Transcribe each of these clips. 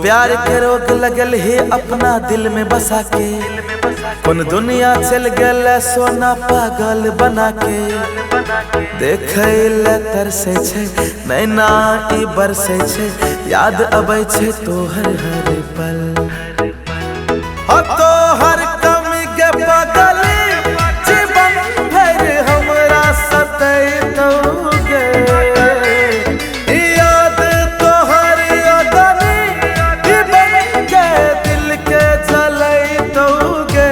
प्यार के रोग लगल ही अपना दिल में बसा के, कौन दुनिया चल गल सोना पागल बना के। देखे ले तरसे छे नैना ई बरसे छे, याद अबै छे तोहर हर पल। हो तोहर कमी के बगली जीवन भर हमरा सतैतोगे। याद तोहर अगनी ई बन के दिल के जलैतोगे।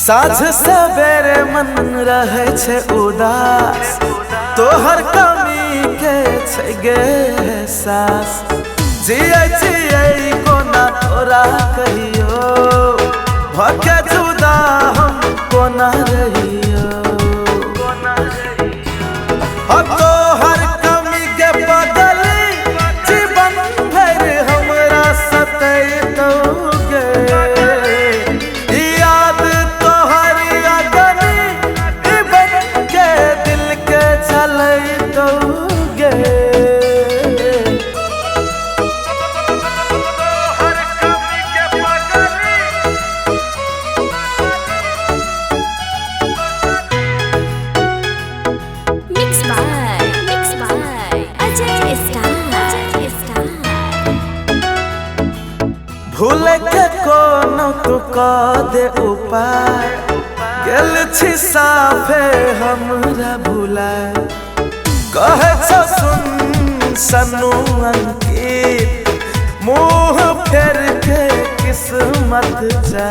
साँझ सवेरे मन रहे छे उदास, तोहर कमी के छे गे एहसास। जियै जियै कोना तोरा कहियो, भके जुदा हम कोना रहियो। हो तोहर कमी के बदली जीवन भर हमरा सतैतोगे। भूल के कोनो तू कह दे उपाय, गेल छी साफे हमरा भुलाए। कहे छो सुन सनू अंकित, मुँह फेर के किस्मत जा।